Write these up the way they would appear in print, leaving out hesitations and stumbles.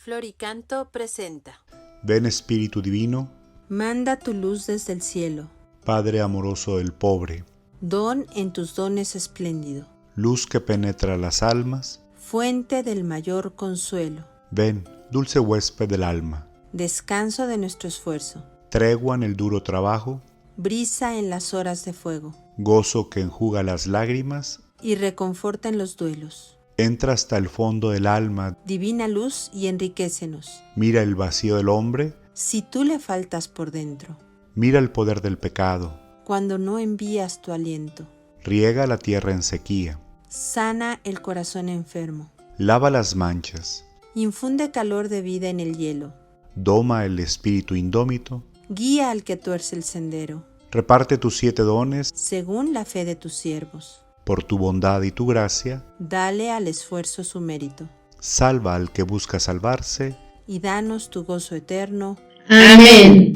Flor y Canto presenta. Ven Espíritu Divino, Manda tu luz desde el cielo, Padre amoroso del pobre, don en tus dones espléndido, luz que penetra las almas. fuente del mayor consuelo, Ven, dulce huésped del alma, descanso de nuestro esfuerzo, tregua en el duro trabajo, brisa en las horas de fuego, gozo que enjuga las lágrimas. y reconforta en los duelos. Entra hasta el fondo del alma, Divina luz y enriquécenos, mira el vacío del hombre, si tú le faltas por dentro, mira el poder del pecado, cuando no envías tu aliento. riega la tierra en sequía, Sana el corazón enfermo, lava las manchas, infunde calor de vida en el hielo, doma el espíritu indómito, guía al que tuerce el sendero, reparte tus 7 dones, según la fe de tus siervos. por tu bondad y tu gracia, Dale al esfuerzo su mérito, salva al que busca salvarse. y danos tu gozo eterno. Amén.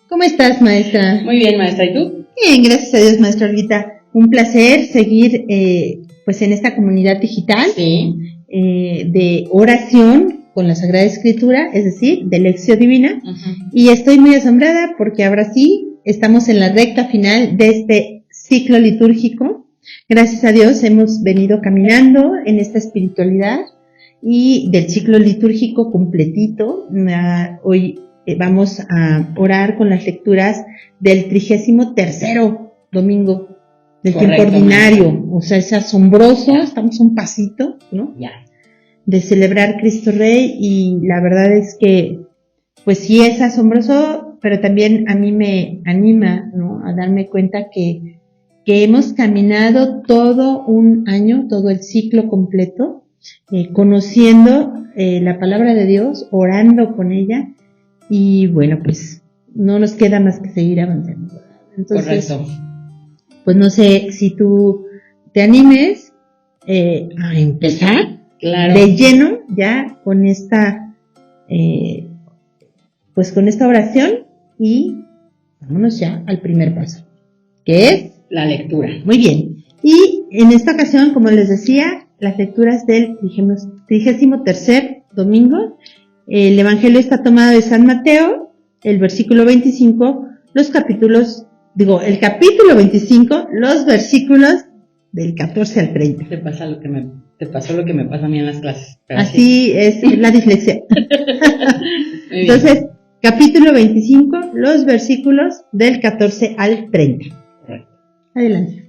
¿Cómo estás, maestra? Muy bien, maestra, ¿y tú? Bien, gracias a Dios, maestra Olguita. Un placer seguir pues en esta comunidad digital Sí. De oración con la Sagrada Escritura, es decir, de Lección Divina. Uh-huh. Y estoy muy asombrada porque ahora sí estamos en la recta final de este ciclo litúrgico. Gracias a Dios hemos venido caminando en esta espiritualidad y del ciclo litúrgico completito. Hoy vamos a orar con las lecturas del 33º domingo del Correcto, tiempo ordinario. maestra. O sea, es asombroso, estamos a un pasito, ¿no? Ya. De celebrar Cristo Rey, y la verdad es que pues sí es asombroso, pero también a mí me anima, ¿no?, a darme cuenta que hemos caminado todo un año, todo el ciclo completo, conociendo la palabra de Dios, orando con ella, y bueno, pues no nos queda más que seguir avanzando. Entonces, Correcto. pues no sé si tú te animes a empezar Claro. de lleno ya con esta pues con esta oración, y vámonos ya al primer paso, que es La lectura. muy bien. Y en esta ocasión, como les decía, las lecturas del 33º domingo. El Evangelio está tomado de San Mateo, el versículo 25, el capítulo 25, los versículos del 14 al 30. Te pasó lo que me pasa a mí en las clases. Pero Así es la dislexia. Muy bien. Entonces, capítulo 25, los versículos del 14 al 30. Correcto. Adelante.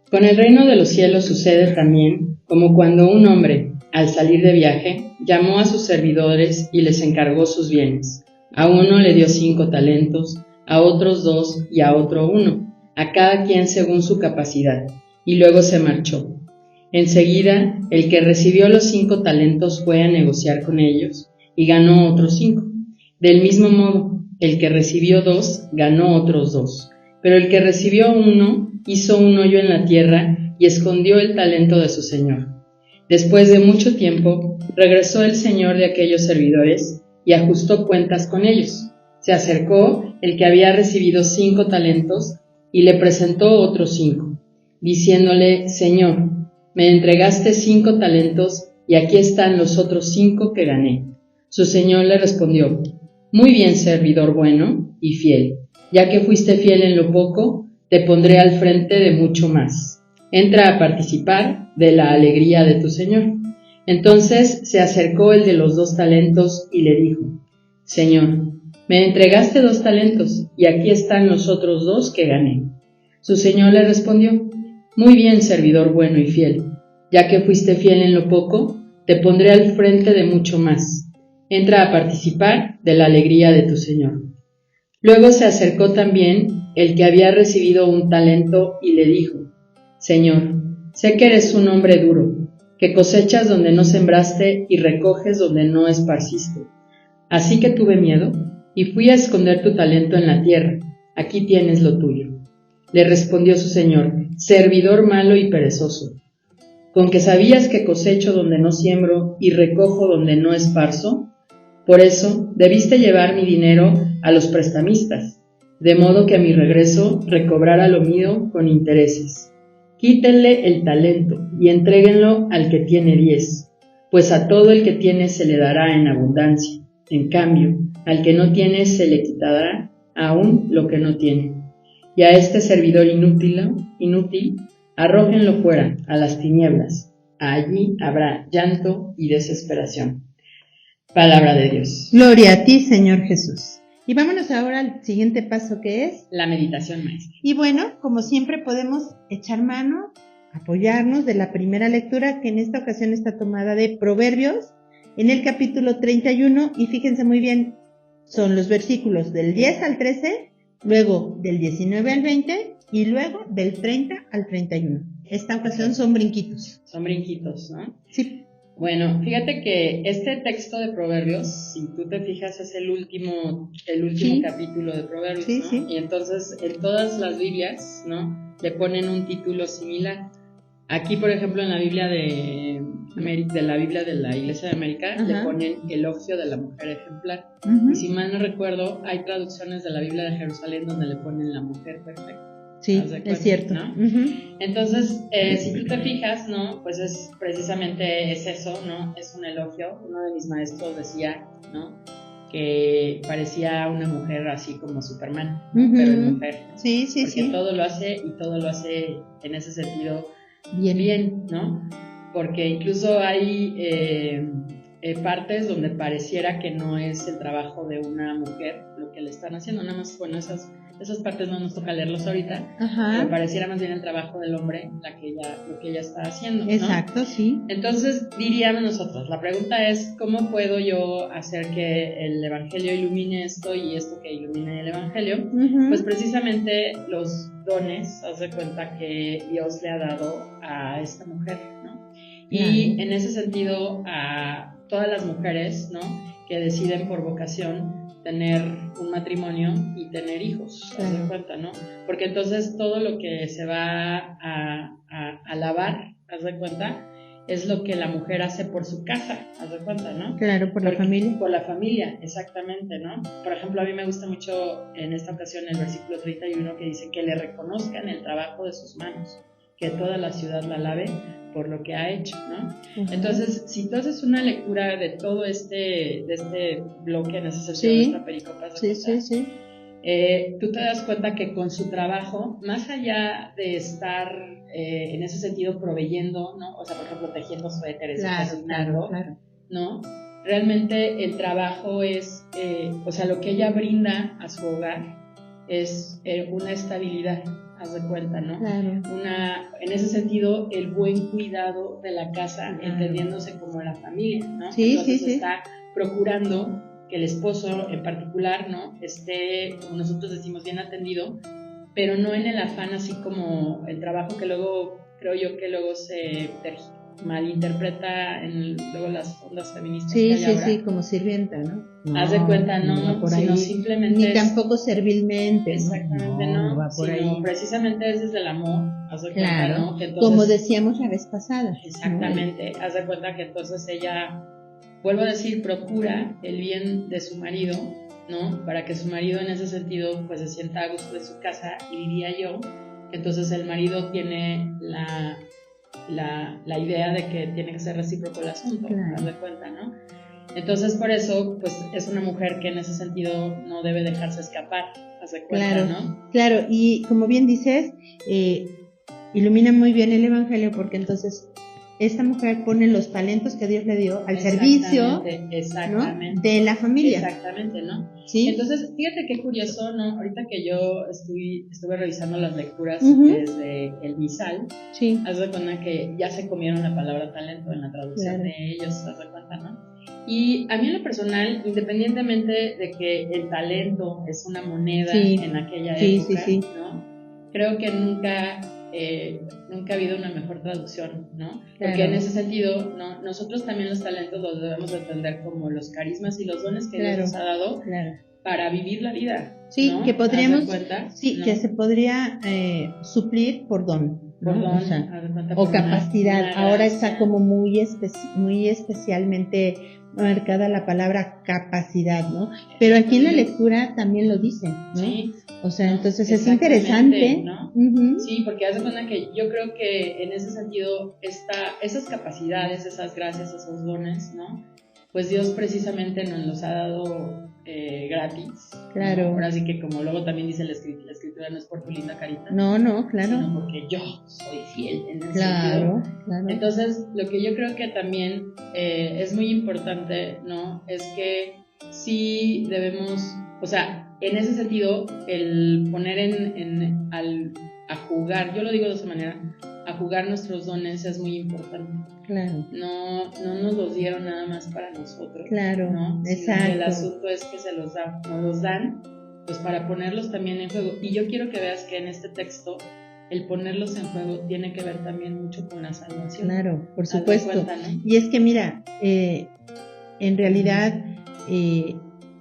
Con el reino de los cielos sucede también como cuando un hombre, al salir de viaje, llamó a sus servidores y les encargó sus bienes. A uno le dio 5 talentos, a otros 2 y a otro 1, a cada quien según su capacidad, y luego se marchó. Enseguida, el que recibió los 5 talentos fue a negociar con ellos y ganó otros 5. Del mismo modo, el que recibió 2 ganó otros 2, pero el que recibió 1 hizo un hoyo en la tierra y escondió el talento de su señor. Después de mucho tiempo, regresó el señor de aquellos servidores y ajustó cuentas con ellos. Se acercó el que había recibido 5 talentos y le presentó otros 5, diciéndole: Señor, me entregaste 5 talentos y aquí están los otros 5 que gané. Su señor le respondió: Muy bien, servidor bueno y fiel. Ya que fuiste fiel en lo poco, te pondré al frente de mucho más. Entra a participar de la alegría de tu señor. Entonces se acercó el de los 2 talentos y le dijo: Señor, me entregaste 2 talentos y aquí están los otros 2 que gané. Su señor le respondió: Muy bien, servidor bueno y fiel. Ya que fuiste fiel en lo poco, te pondré al frente de mucho más. Entra a participar de la alegría de tu señor. Luego se acercó también el que había recibido 1 talento y le dijo: Señor, sé que eres un hombre duro, que cosechas donde no sembraste y recoges donde no esparciste. Así que tuve miedo y fui a esconder tu talento en la tierra. Aquí tienes lo tuyo. Le respondió su señor: servidor malo y perezoso. ¿Con que sabías que cosecho donde no siembro y recojo donde no esparzo? Por eso debiste llevar mi dinero a los prestamistas, de modo que a mi regreso recobrara lo mío con intereses. Quítenle el talento y entréguenlo al que tiene 10. Pues a todo el que tiene se le dará en abundancia. En cambio, al que no tiene se le quitará aún lo que no tiene. Y a este servidor inútil, arrójenlo fuera, a las tinieblas. Allí habrá llanto y desesperación. Palabra de Dios. Gloria a ti, Señor Jesús. Y vámonos ahora al siguiente paso, que es la meditación maestra. Y bueno, como siempre podemos echar mano, apoyarnos de la primera lectura, que en esta ocasión está tomada de Proverbios, en el capítulo 31, y fíjense muy bien, son los versículos del 10 al 13, luego del 19 al 20 y luego del 30 al 31. Esta ocasión son brinquitos. Son brinquitos, ¿no? Sí. Bueno, fíjate que este texto de Proverbios, si tú te fijas, es el último Sí. capítulo de Proverbios, Sí, ¿no? sí. Y entonces en todas las Biblias, ¿no?, le ponen un título similar. Aquí, por ejemplo, en la Biblia de la Biblia de la Iglesia de América, Ajá. le ponen Elogio de la Mujer Ejemplar. Uh-huh. Y si mal no recuerdo, hay traducciones de la Biblia de Jerusalén donde le ponen la Mujer Perfecta. Sí, ¿Haz de cuenta, es cierto. no? Uh-huh. Entonces, si tú te fijas, ¿no?, pues es precisamente eso, ¿no? Es un elogio. Uno de mis maestros decía, ¿no?, que parecía una mujer así como Superman, ¿no? Uh-huh. Pero en mujer, ¿no? Sí, sí, Porque sí. todo lo hace en ese sentido Bien. bien, ¿no? Porque incluso hay partes donde pareciera que no es el trabajo de una mujer lo que le están haciendo, nada más, bueno, esas partes no nos toca leerlos ahorita, pero Ajá. pareciera más bien el trabajo del hombre lo que ella está haciendo, ¿no? Exacto, sí. Entonces diríamos nosotros, la pregunta es, ¿cómo puedo yo hacer que el Evangelio ilumine esto y esto que ilumine el Evangelio? Uh-huh. Pues precisamente los dones, haz de cuenta que Dios le ha dado a esta mujer, ¿no? Y Claro. en ese sentido a todas las mujeres, ¿no?, que deciden por vocación tener un matrimonio y tener hijos, haz de Claro. cuenta, ¿no? Porque entonces todo lo que se va a alabar, haz de cuenta, es lo que la mujer hace por su casa, haz de cuenta, ¿no? Claro, por la familia. Por la familia, exactamente, ¿no? Por ejemplo, a mí me gusta mucho en esta ocasión el versículo 31 que dice que le reconozcan el trabajo de sus manos, que toda la ciudad la alabe por lo que ha hecho, ¿no? Uh-huh. Entonces, si tú haces una lectura de todo de este bloque, en ese sentido, Sí. de esta pericopa, Sí, sí, sí. tú te das cuenta que con su trabajo, más allá de estar en ese sentido proveyendo, ¿no? O sea, por ejemplo, tejiendo suéteres, Claro, cocinando, claro. ¿no? Realmente el trabajo es, o sea, lo que ella brinda a su hogar es una estabilidad, haz de cuenta, ¿no? Claro. En ese sentido, el buen cuidado de la casa, Claro. entendiéndose como la familia, ¿no? Sí, Entonces sí, sí. está procurando que el esposo en particular, ¿no?, esté, como nosotros decimos, bien atendido, pero no en el afán así como el trabajo que luego, creo yo que luego se malinterpreta en luego las ondas feministas que Sí, hay sí, ahora. sí, como sirvienta, ¿no? Haz de cuenta, no, va por sino ahí. simplemente Ni es- tampoco servilmente, ¿no? Exactamente, no, va por sino ahí. precisamente es desde el amor, haz de cuenta, Claro, ¿no? Que entonces, como decíamos la vez pasada. ¿no? exactamente, haz de cuenta que entonces ella, vuelvo a decir, procura el bien de su marido, ¿no? Para que su marido en ese sentido pues se sienta a gusto de su casa, y diría yo que entonces el marido tiene la idea de que tiene que ser recíproco el asunto, Claro. haz de cuenta, ¿no? Entonces por eso pues es una mujer que en ese sentido no debe dejarse escapar, haz de cuenta, Claro, ¿no? claro, y como bien dices, ilumina muy bien el Evangelio, porque entonces esta mujer pone los talentos que Dios le dio al servicio, Exactamente. ¿no?, de la familia. Exactamente, ¿no? ¿Sí? Entonces, fíjate qué curioso, ¿no? Ahorita que yo estuve revisando las lecturas Ujú. desde el misal, Sí, haz de cuenta que ya se comieron la palabra talento en la traducción Claro. de ellos, haz de cuenta, ¿no? Y a mí en lo personal, independientemente de que el talento es una moneda Sí. en aquella Sí, época, sí, sí. ¿no? Creo que nunca ha habido una mejor traducción, ¿no? Porque Claro. en ese sentido, ¿no?, nosotros también los talentos los debemos entender como los carismas y los dones que Claro. Dios nos ha dado claro. para vivir la vida. Sí, ¿no? que podríamos, ¿Haz de cuenta? sí, ¿no? que se podría suplir por don. ¿no? Por don, O sea, haz de cuenta, o por una capacidad. Ahora está gracia. como muy especialmente marcada la palabra capacidad, ¿no? Pero aquí en la lectura también lo dice, ¿no? Sí. O sea, ¿no? entonces es Exactamente, interesante. ¿no? Ujú. Sí, porque haz de cuenta que yo creo que en ese sentido esas capacidades, esas gracias, esos dones, ¿no? Pues Dios precisamente nos los ha dado gratis. Claro. ¿no? Ahora sí que como luego también dice la escritura, no es por tu linda carita, No, sino claro. porque yo soy fiel en ese Claro, sentido. claro. Entonces, lo que yo creo que también es muy importante, ¿no? Es que sí debemos, o sea, en ese sentido, el poner a jugar, yo lo digo de esa manera, a jugar nuestros dones es muy importante. Claro. No nos los dieron nada más para nosotros. Claro, ¿no? exacto. Sino que el asunto es que nos los dan, pues para ponerlos también en juego. Y yo quiero que veas que en este texto, el ponerlos en juego tiene que ver también mucho con la salvación. Claro, por Haz de supuesto. cuenta, ¿no? Y es que mira, en realidad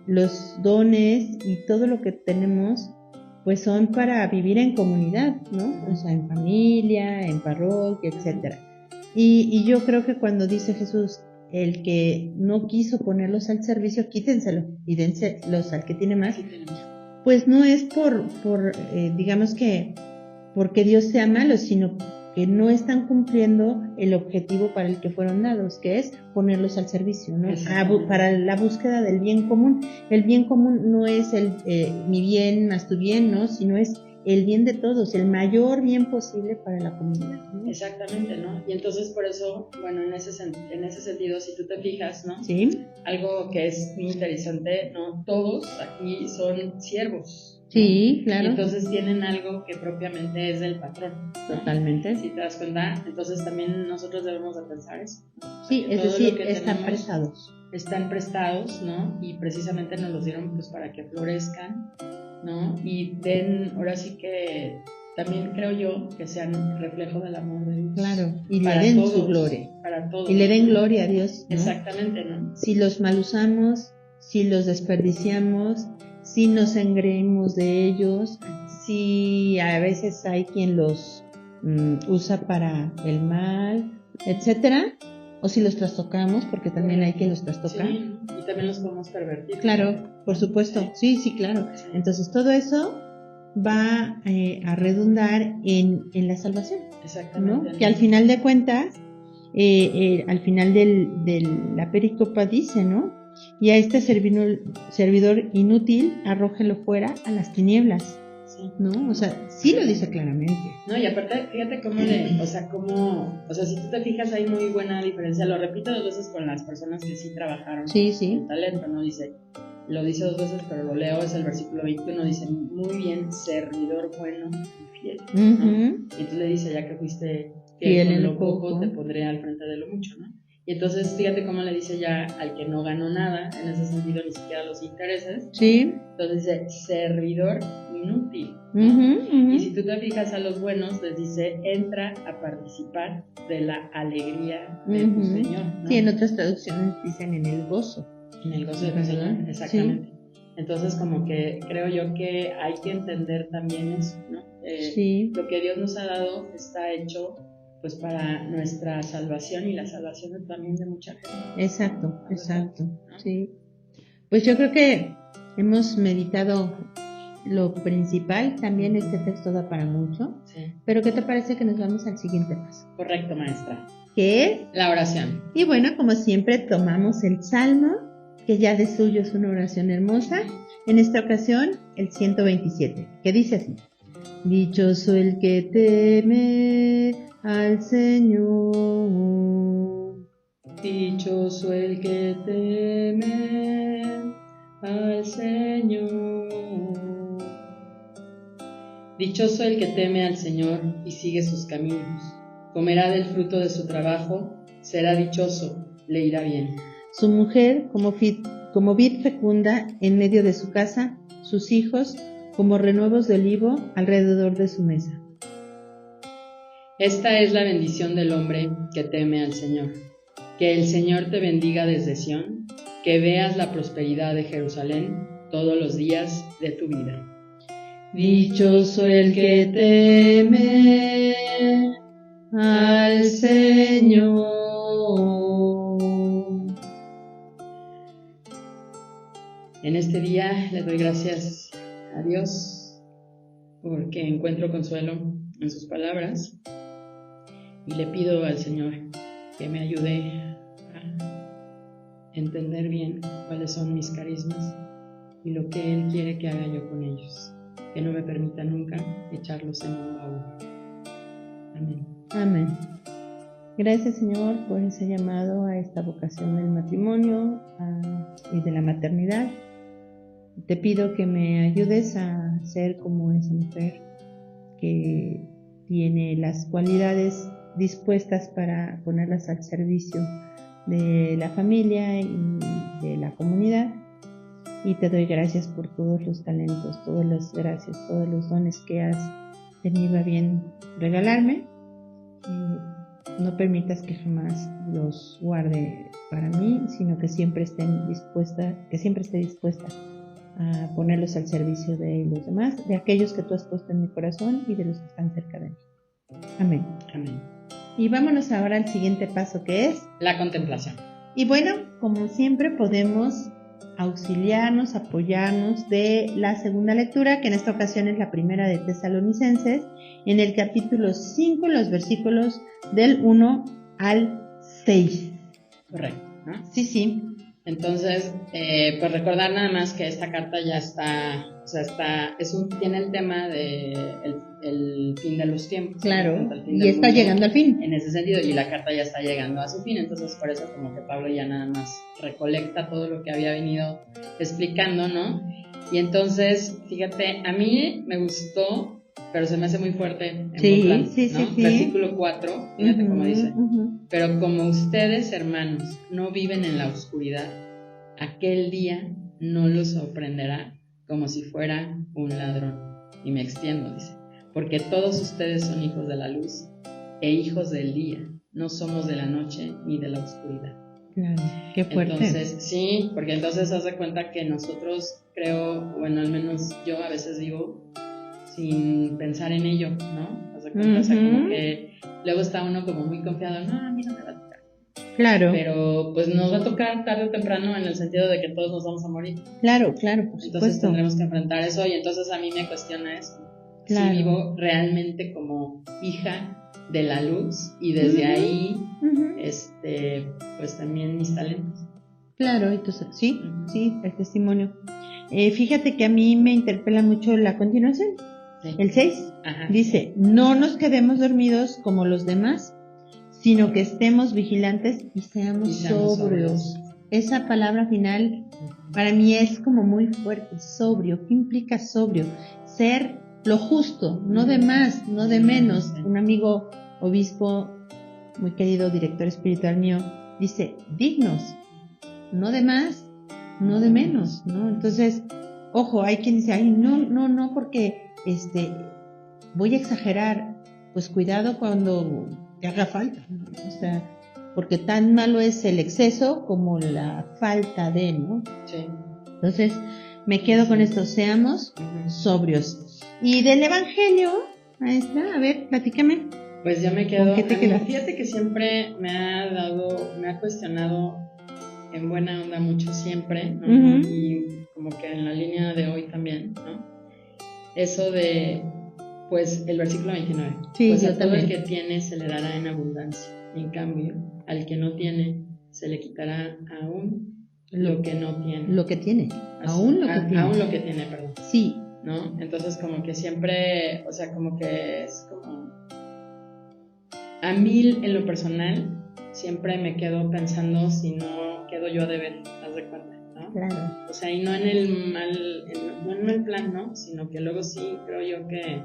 los dones y todo lo que tenemos pues son para vivir en comunidad, ¿no? O sea, en familia, en parroquia, etcétera. Y yo creo que cuando dice Jesús, el que no quiso ponerlos al servicio, quítenselo y dénselos al que tiene más, Sí, tenemos. pues no es digamos que porque Dios sea malo, sino que no están cumpliendo el objetivo para el que fueron dados, que es ponerlos al servicio, ¿no? Para la búsqueda del bien común. El bien común no es mi bien más tu bien, ¿no? Sino es el bien de todos, el mayor bien posible para la comunidad, ¿no? Exactamente, ¿no? Y entonces por eso, bueno, en ese sentido, si tú te fijas, ¿no? Sí. Algo que es muy interesante, ¿no? Todos aquí son siervos. ¿no? Sí, claro. Y entonces tienen algo que propiamente es del patrón. ¿no? Totalmente. Si te das cuenta, entonces también nosotros debemos de pensar eso. Sí, Porque es todo decir, lo que están tenemos prestados. Están prestados, ¿no? Y precisamente nos los dieron pues para que florezcan, ¿no? Y den, ahora sí que también creo yo que sean reflejo del amor de Dios. Claro, y le Para den todos, su gloria. Para todos. Y le den gloria a Dios, ¿no? Exactamente, ¿no? Si los mal usamos, si los desperdiciamos, si nos engreímos de ellos, si a veces hay quien los usa para el mal, etcétera, o si los trastocamos, porque también hay quien los trastoca. Sí, y también los podemos pervertir. Claro, por supuesto, sí, claro. Entonces todo eso va a redundar en la salvación, Exactamente. ¿no? Que al final de cuentas, al final de la pericopa dice, ¿no? Y a este servidor inútil arrójelo fuera a las tinieblas, Sí. ¿no? O sea, sí lo dice claramente. No, y aparte, fíjate cómo si tú te fijas hay muy buena diferencia, lo repito 2 veces con las personas que sí trabajaron Sí. el talento, ¿no? Lo dice 2 veces, pero lo leo, es el versículo 21, dice, muy bien, servidor bueno y fiel, ¿no? Uh-huh. Y entonces le dice, ya que fuiste fiel con en lo poco, te pondré al frente de lo mucho, ¿no? Y entonces fíjate cómo le dice ya al que no ganó nada, en ese sentido ni siquiera los intereses. Sí. Entonces dice, servidor inútil, ¿no? Uh-huh. Y si tú te fijas a los buenos, les dice, entra a participar de la alegría de tu Señor, ¿no? Sí, en otras traducciones dicen en el gozo. En el gozo de tu Señor, exactamente. Sí. Entonces como que creo yo que hay que entender también eso, ¿no? Sí. Lo que Dios nos ha dado está hecho pues para nuestra salvación y la salvación también de mucha gente. Exacto, ¿no? Sí. Pues yo creo que hemos meditado lo principal, también este texto da para mucho. Sí. Pero ¿qué te parece que nos vamos al siguiente paso? Correcto, maestra. ¿Qué es? La oración. Y bueno, como siempre tomamos el Salmo, que ya de suyo es una oración hermosa. En esta ocasión, el 127, que dice así: dichoso el que teme al Señor. Dichoso el que teme al Señor. Dichoso el que teme al Señor y sigue sus caminos. Comerá del fruto de su trabajo, será dichoso, le irá bien. Su mujer como vid fecunda en medio de su casa, sus hijos como renuevos de olivo alrededor de su mesa. Esta es la bendición del hombre que teme al Señor. Que el Señor te bendiga desde Sión, que veas la prosperidad de Jerusalén todos los días de tu vida. Dichoso el que teme al Señor. En este día le doy gracias a Dios porque encuentro consuelo en sus palabras y le pido al Señor que me ayude a entender bien cuáles son mis carismas y lo que Él quiere que haga yo con ellos, que no me permita nunca echarlos en un baúl. Amén. Amén. Gracias, Señor, por ese llamado a esta vocación del matrimonio y de la maternidad. Te pido que me ayudes a ser como esa mujer que tiene las cualidades dispuestas para ponerlas al servicio de la familia y de la comunidad. Y te doy gracias por todos los talentos, todas las gracias, todos los dones que has tenido a bien regalarme. No permitas que jamás los guarde para mí, sino que siempre esté dispuesta a ponerlos al servicio de los demás, de aquellos que tú has puesto en mi corazón y de los que están cerca de mí. Amén. Amén. Y vámonos ahora al siguiente paso, que es la contemplación. Y bueno, como siempre podemos auxiliarnos, apoyarnos de la segunda lectura, que en esta ocasión es la primera de Tesalonicenses, en el capítulo 5, los versículos del 1 al 6. Correcto, ¿no? Sí. Entonces, pues recordar nada más que esta carta ya está, o sea, tiene el tema de el fin de los tiempos. Claro, y está llegando al fin. En ese sentido, y la carta ya está llegando a su fin, entonces por eso como que Pablo ya nada más recolecta todo lo que había venido explicando, ¿no? Y entonces, fíjate, a mí me gustó, pero se me hace muy fuerte en Bonplan, ¿no? Sí. Versículo 4, fíjate cómo dice. Pero como ustedes, hermanos, no viven en la oscuridad, aquel día no los sorprenderá como si fuera un ladrón. Y me extiendo, dice, porque todos ustedes son hijos de la luz e hijos del día, no somos de la noche ni de la oscuridad. Claro, qué fuerte. Entonces, sí, porque entonces haz de cuenta que nosotros, creo, bueno, al menos yo a veces vivo sin pensar en ello, ¿no? Haz de cuenta, o sea, como que luego está uno como muy confiado, no, a mí no me va a tocar. Claro. Pero pues nos va a tocar tarde o temprano en el sentido de que todos nos vamos a morir. Claro, por entonces supuesto. Tendremos que enfrentar eso y entonces a mí me cuestiona eso. Claro. Si vivo realmente como hija de la luz y desde ahí, pues también mis talentos. Claro, entonces, sí, el testimonio. Fíjate que a mí me interpela mucho la continuación. Sí. El 6 dice, no nos quedemos dormidos como los demás, sino que estemos vigilantes y seamos sobrios. Esa palabra final para mí es como muy fuerte, sobrio. ¿Qué implica sobrio? Ser lo justo, no de más, no de menos. Un amigo obispo, muy querido director espiritual mío, dice, dignos, no de más, no de menos, ¿no? Entonces, ojo, hay quien dice, ay, no, porque voy a exagerar. Pues cuidado cuando te haga falta, ¿no? O sea, porque tan malo es el exceso como la falta de, ¿no? Sí. Entonces, me quedo con esto, seamos sobrios. Y del Evangelio, maestra, a ver, platícame. Pues yo me quedo, ¿con qué te quedas? Fíjate que siempre me ha cuestionado en buena onda mucho siempre, ¿no? Y como que en la línea de hoy también, ¿no? Eso de, pues, el versículo 29. Sí, pues yo a todo también. el que tiene se le dará en abundancia. En cambio, al que no tiene, se le quitará aún lo que no tiene. Lo que tiene. Así, Aún lo que tiene. Aún lo que tiene, perdón. Sí. ¿No? Entonces como que siempre, o sea, como que es como... A mí, en lo personal, siempre me quedo pensando si no quedo yo a deber, haz de cuenta, ¿no? Claro. O sea, y no en el no en el plan, ¿no? Sino que luego sí creo yo que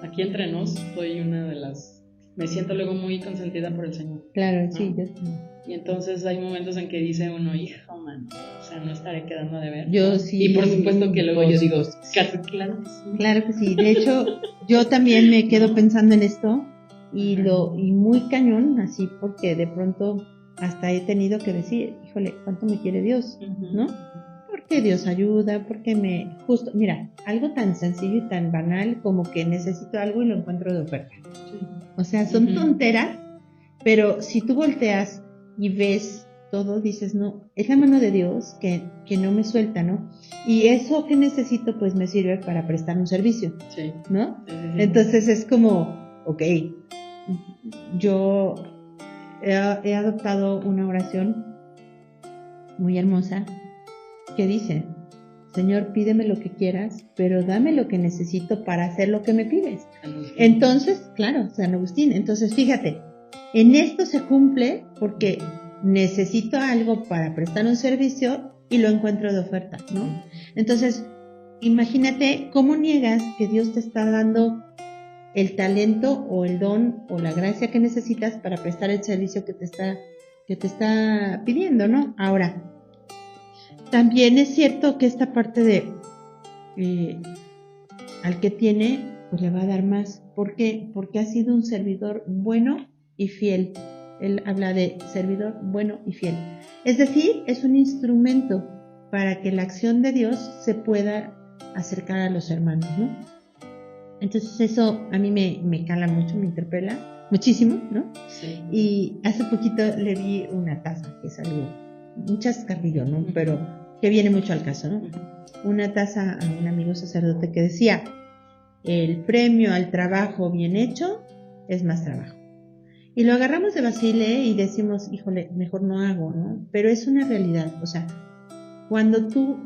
aquí entre nos soy una de las... Me siento luego muy consentida por el Señor. Claro, ¿no? sí, yo también. Y entonces hay momentos en que dice uno, hijo, man, o sea, no estaré quedando a deber. Yo sí. Y por supuesto que luego yo digo, claro claro que sí. Claro que sí. De hecho, yo también me quedo pensando en esto y muy cañón, así, porque de pronto hasta he tenido que decir, híjole, ¿cuánto me quiere Dios? ¿No? porque Dios ayuda, justo, mira, algo tan sencillo y tan banal como que necesito algo y lo encuentro de oferta. O sea, son tonteras, pero si tú volteas y ves todo, dices, no, es la mano de Dios que no me suelta, ¿no? Y eso que necesito, pues me sirve para prestar un servicio, ¿no? Entonces es como, ok, yo he adoptado una oración muy hermosa que dice, Señor, pídeme lo que quieras, pero dame lo que necesito para hacer lo que me pides. Entonces, claro, San Agustín, entonces fíjate, en esto se cumple porque necesito algo para prestar un servicio y lo encuentro de oferta, ¿no? Entonces, imagínate cómo niegas que Dios te está dando el talento o el don o la gracia que necesitas para prestar el servicio que te está pidiendo, ¿no? Ahora, también es cierto que esta parte de al que tiene, pues le va a dar más. ¿Por qué? Porque ha sido un servidor bueno y fiel. Él habla de servidor bueno y fiel. Es decir, es un instrumento para que la acción de Dios se pueda acercar a los hermanos, ¿no? Entonces eso a mí me cala mucho, me interpela muchísimo, ¿no? Sí. Y hace poquito le vi una taza, que es algo, un chascarrillo, ¿no? Pero que viene mucho al caso, ¿no? Una taza a un amigo sacerdote que decía, el premio al trabajo bien hecho es más trabajo. Y lo agarramos de Basile y decimos, híjole, mejor no hago, ¿no? Pero es una realidad, o sea, cuando tú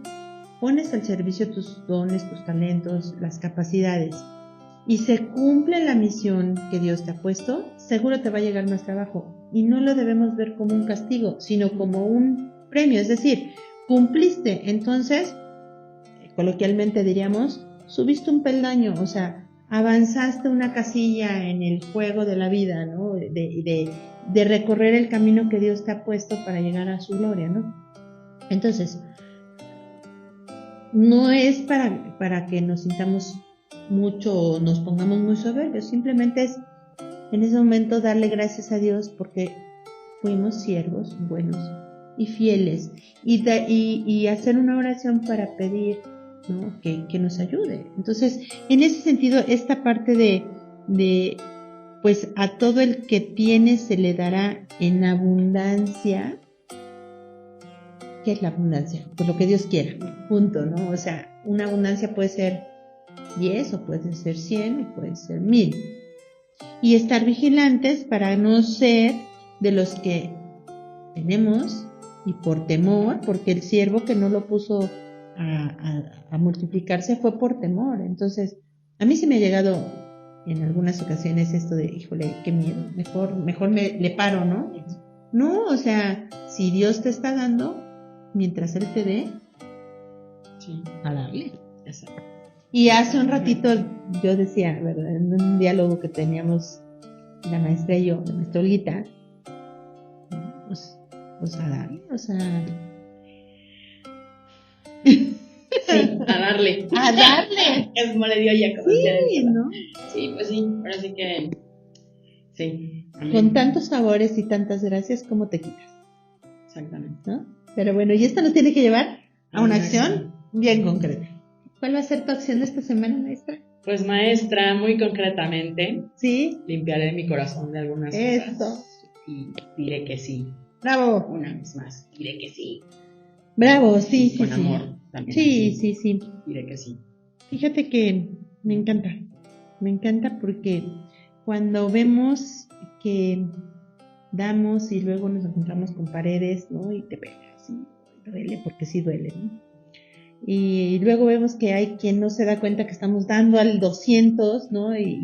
pones al servicio tus dones, tus talentos, las capacidades, y se cumple la misión que Dios te ha puesto, seguro te va a llegar más trabajo. Y no lo debemos ver como un castigo, sino como un premio. Es decir, cumpliste, entonces, coloquialmente diríamos, subiste un peldaño, o sea, avanzaste una casilla en el juego de la vida, ¿no? De recorrer el camino que Dios te ha puesto para llegar a su gloria, ¿no? Entonces, no es para que nos sintamos mucho o nos pongamos muy soberbios, simplemente es en ese momento darle gracias a Dios porque fuimos siervos buenos y fieles y hacer una oración para pedir, ¿no? que nos ayude. Entonces, en ese sentido, esta parte de pues a todo el que tiene se le dará en abundancia. ¿Qué es la abundancia? Pues lo que Dios quiera, punto, ¿no? O sea, una abundancia puede ser 10 o puede ser 100 o puede ser 1000. Y estar vigilantes para no ser de los que tenemos y por temor, porque el siervo que no lo puso a multiplicarse fue por temor. Entonces, a mí sí me ha llegado en algunas ocasiones esto de, híjole, qué miedo, mejor le paro, ¿no? No, o sea, si Dios te está dando, mientras Él te dé, Sí. a darle. Exacto. Y hace un ratito yo decía, ¿verdad? En un diálogo que teníamos la maestra y yo, la maestra Olguita, pues a darle, o sea... Sí, a darle. ¡A darle! Es como le dio ya, como decía Sí, Elsa. ¿no? Sí, pues sí, ahora sí que... Sí. Amén. Con tantos favores y tantas gracias, ¿cómo te quitas? Exactamente. ¿No? Pero bueno, y esto nos tiene que llevar a una Una acción bien concreta. ¿Cuál va a ser tu acción de esta semana, maestra? Pues maestra, muy concretamente, ¿Sí? limpiaré mi corazón de algunas Eso. cosas y diré que sí. ¡Bravo! Una vez más, diré que sí. ¡Bravo! Sí, Y sí, con sí. amor también. Sí, así, sí, sí. diré que sí. Fíjate que me encanta porque cuando vemos que damos y luego nos encontramos con paredes, ¿no? Y te pegas y duele, porque sí duele, ¿no? Y luego vemos que hay quien no se da cuenta que estamos dando al 200, ¿no? Y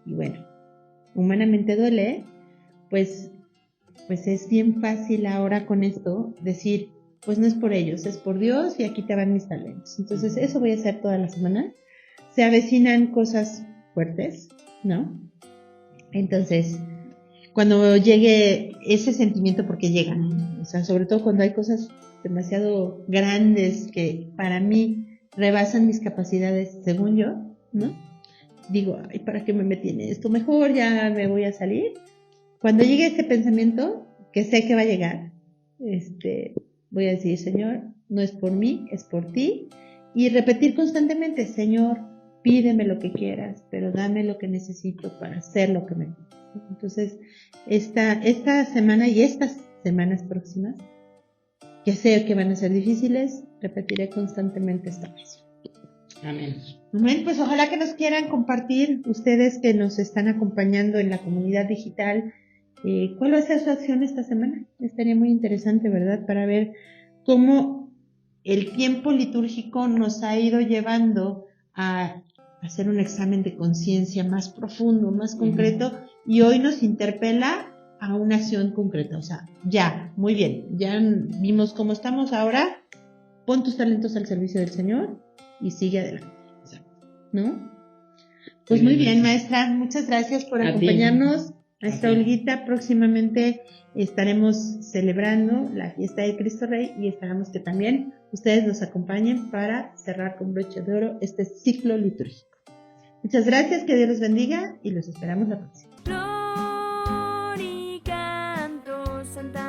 bueno, humanamente duele, pues es bien fácil ahora con esto decir, pues no es por ellos, es por Dios y aquí te van mis talentos. Entonces eso voy a hacer toda la semana. Se avecinan cosas fuertes, ¿no? Entonces, cuando llegue ese sentimiento, porque llega, ¿no? O sea, sobre todo cuando hay cosas demasiado grandes que para mí rebasan mis capacidades, según yo, ¿no? Digo, ay, ¿para qué me metí en esto? Mejor ya me voy a salir. Cuando llegue ese pensamiento, que sé que va a llegar, voy a decir, Señor, no es por mí, es por ti. Y repetir constantemente, Señor, pídeme lo que quieras, pero dame lo que necesito para hacer lo que me pides. Entonces, esta semana y estas semanas próximas, que sé que van a ser difíciles, repetiré constantemente esta oración. Amén. Amén. Pues ojalá que nos quieran compartir, ustedes que nos están acompañando en la comunidad digital, cuál va a ser su acción esta semana. Estaría muy interesante, ¿verdad? Para ver cómo el tiempo litúrgico nos ha ido llevando a hacer un examen de conciencia más profundo, más concreto, y hoy nos interpela a una acción concreta. O sea, ya, muy bien, ya vimos cómo estamos ahora, pon tus talentos al servicio del Señor y sigue adelante, ¿no? Pues muy bien, maestra, muchas gracias por acompañarnos. Maestra Olguita, próximamente estaremos celebrando la fiesta de Cristo Rey y esperamos que también ustedes nos acompañen para cerrar con broche de oro este ciclo litúrgico. Muchas gracias, que Dios los bendiga y los esperamos la próxima. Flor y canto, Santa